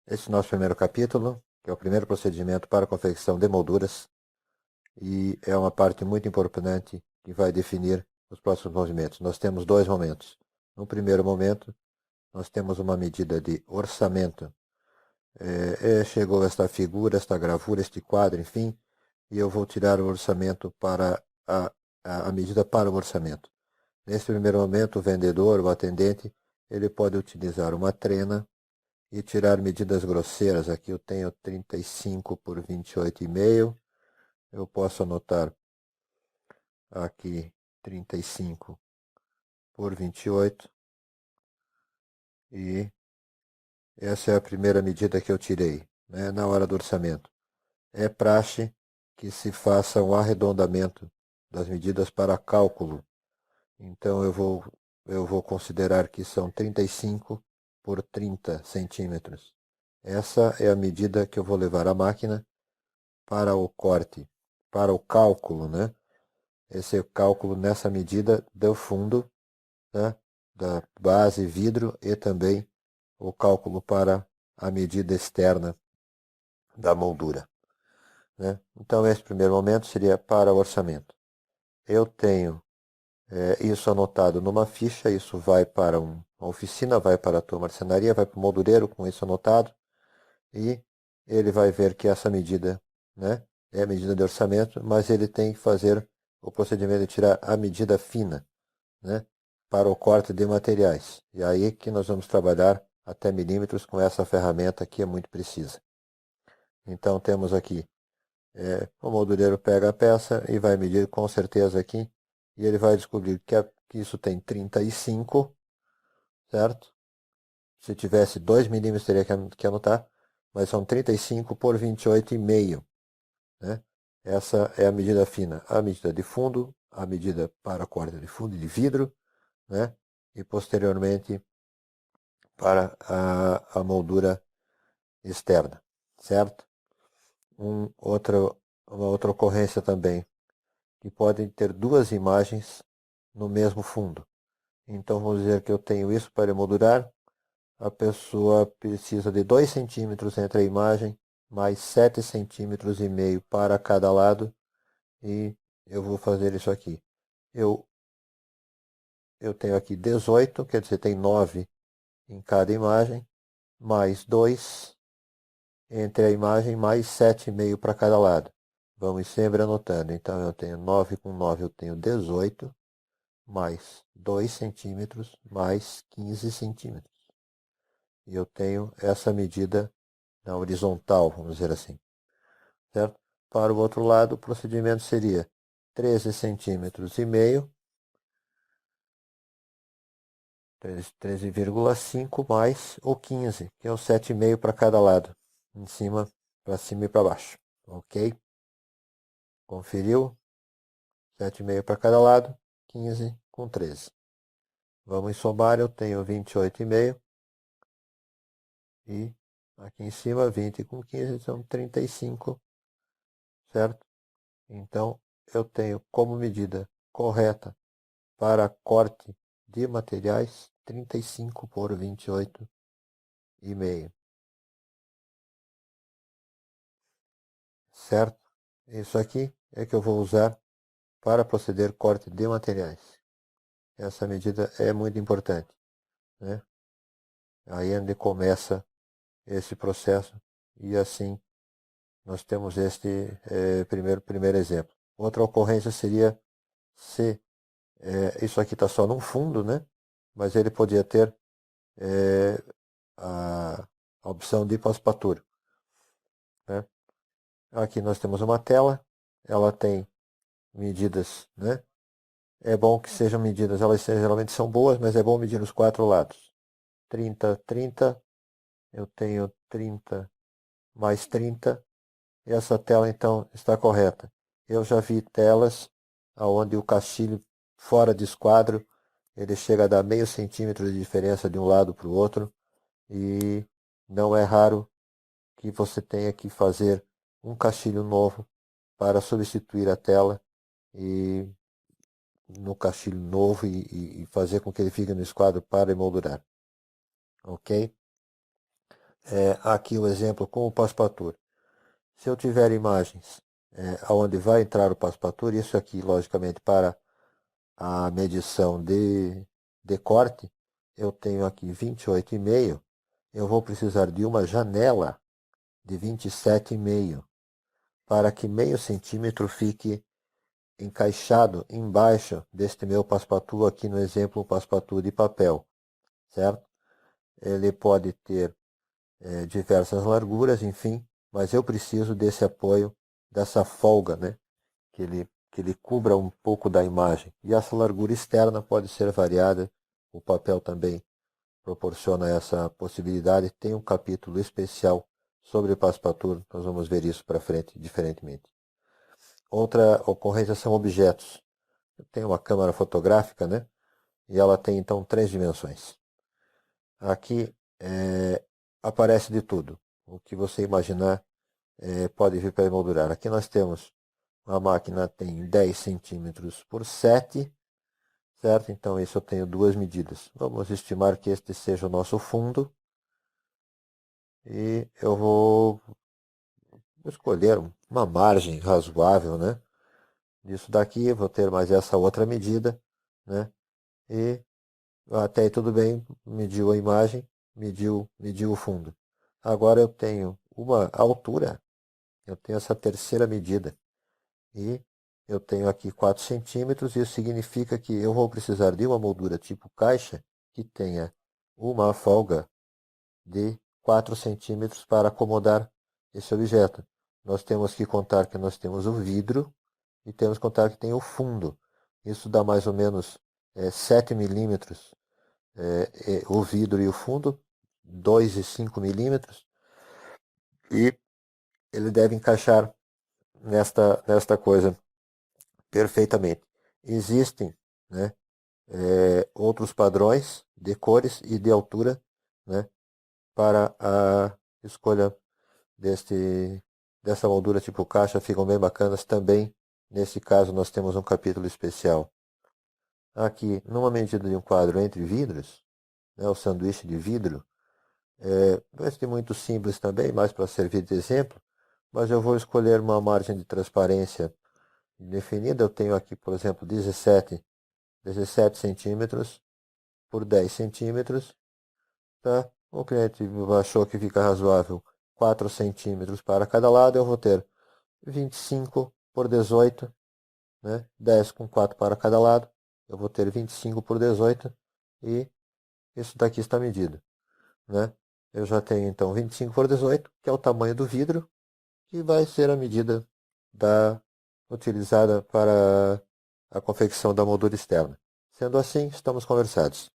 Esse é o nosso primeiro capítulo, que é o primeiro procedimento para a confecção de molduras, e é uma parte muito importante que vai definir os próximos movimentos. Nós temos dois momentos. No primeiro momento, nós temos uma medida de orçamento. Chegou esta figura, esta gravura, este quadro, enfim, e eu vou tirar o orçamento para a medida para o orçamento. Nesse primeiro momento, o vendedor, o atendente, ele pode utilizar uma trena e tirar medidas grosseiras. Aqui eu tenho 35 por 28,5. Eu posso anotar aqui 35 por 28. E essa é a primeira medida que eu tirei, né, na hora do orçamento. É praxe que se faça um arredondamento das medidas para cálculo. Então eu vou considerar que são 35 por 30 centímetros. Essa é a medida que eu vou levar à máquina para o corte, para o cálculo, né? Esse é o cálculo nessa medida do fundo, né? Da base vidro e também o cálculo para a medida externa da moldura, né? Então esse primeiro momento seria para o orçamento. Eu tenho isso anotado numa ficha, isso vai para uma oficina, vai para a tua marcenaria, vai para o moldureiro com isso anotado, e ele vai ver que essa medida, né, é a medida de orçamento, mas ele tem que fazer o procedimento de tirar a medida fina, né, para o corte de materiais. E aí que nós vamos trabalhar até milímetros com essa ferramenta que é muito precisa. Então temos aqui, o moldureiro pega a peça e vai medir com certeza aqui, e ele vai descobrir que isso tem 35, certo? Se tivesse 2 milímetros teria que anotar, mas são 35 por 28,5. Né? Essa é a medida fina, a medida de fundo, a medida para a corda de fundo de vidro, né? E posteriormente para a moldura externa, certo? Uma outra ocorrência também, que podem ter duas imagens no mesmo fundo. Então vamos dizer que eu tenho isso para emoldurar, a pessoa precisa de 2 centímetros entre a imagem, mais 7,5 centímetros para cada lado, e eu vou fazer isso aqui. Eu tenho aqui 18, quer dizer, tem 9 em cada imagem, mais 2 entre a imagem, mais 7,5 para cada lado. Vamos sempre anotando. Então, eu tenho 9 com 9, eu tenho 18, mais 2 centímetros, mais 15 centímetros. E eu tenho essa medida na horizontal, vamos dizer assim. Certo? Para o outro lado, o procedimento seria 13 centímetros e meio, 13,5 mais o 15, que é o 7,5 para cada lado, para cima e para baixo. Ok? Conferiu? 7,5 para cada lado, 15 com 13. Vamos somar, eu tenho 28,5 e aqui em cima 20 com 15 são 35, certo? Então eu tenho como medida correta para corte de materiais 35 por 28,5. Certo? Isso aqui é que eu vou usar para proceder corte de materiais. Essa medida é muito importante, né? Aí é onde começa esse processo, e assim nós temos este primeiro exemplo. Outra ocorrência seria se isso aqui está só num fundo, né? Mas ele podia ter a opção de pós-patura, né? Aqui nós temos uma tela, ela tem medidas, né? É bom que sejam medidas, elas geralmente são boas, mas é bom medir os quatro lados. 30, 30, eu tenho 30 mais 30, e essa tela então está correta. Eu já vi telas onde o caixilho fora de esquadro, ele chega a dar meio centímetro de diferença de um lado para o outro, e não é raro que você tenha que fazer um caixilho novo para substituir a tela e no caixilho novo e fazer com que ele fique no esquadro para emoldurar. Ok? aqui o exemplo com o passepartout. Se eu tiver imagens onde vai entrar o passepartout, isso aqui, logicamente, para a medição de corte, eu tenho aqui 28,5, eu vou precisar de uma janela de 27,5 para que meio centímetro fique encaixado embaixo deste meu passepartout aqui no exemplo, o passepartout de papel, certo? Ele pode ter diversas larguras, enfim, mas eu preciso desse apoio, dessa folga, né? Que ele cubra um pouco da imagem. E essa largura externa pode ser variada, o papel também proporciona essa possibilidade. Tem um capítulo especial sobre passepartout, nós vamos ver isso para frente, diferentemente. Outra ocorrência são objetos. Eu tenho uma câmera fotográfica, né? E ela tem então 3 dimensões. Aqui aparece de tudo. O que você imaginar pode vir para emoldurar. Aqui nós temos a máquina tem 10 centímetros por 7, certo? Então isso eu tenho duas medidas. Vamos estimar que este seja o nosso fundo. E eu vou escolher uma margem razoável, né? Disso daqui, vou ter mais essa outra medida, né? E até aí tudo bem, mediu a imagem, mediu o fundo. Agora eu tenho uma altura, eu tenho essa terceira medida. E eu tenho aqui 4 centímetros, isso significa que eu vou precisar de uma moldura tipo caixa que tenha uma folga de 4 centímetros para acomodar esse objeto. Nós temos que contar que nós temos o vidro e temos que contar que tem o fundo. Isso dá mais ou menos 7 milímetros o vidro e o fundo, 2 e 5 milímetros, e ele deve encaixar nesta coisa perfeitamente. Existem, né, outros padrões de cores e de altura, né, para a escolha dessa moldura tipo caixa, ficam bem bacanas também. Nesse caso, nós temos um capítulo especial. Aqui, numa medida de um quadro entre vidros, né, o sanduíche de vidro, vai ser muito simples também, mais para servir de exemplo, mas eu vou escolher uma margem de transparência definida. Eu tenho aqui, por exemplo, 17 centímetros por 10 centímetros. Tá? O cliente achou que fica razoável 4 centímetros para cada lado. Eu vou ter 25 por 18, né? 10 com 4 para cada lado. Eu vou ter 25 por 18 e isso daqui está medido, né? Eu já tenho então 25 por 18, que é o tamanho do vidro, que vai ser a medida utilizada para a confecção da moldura externa. Sendo assim, estamos conversados.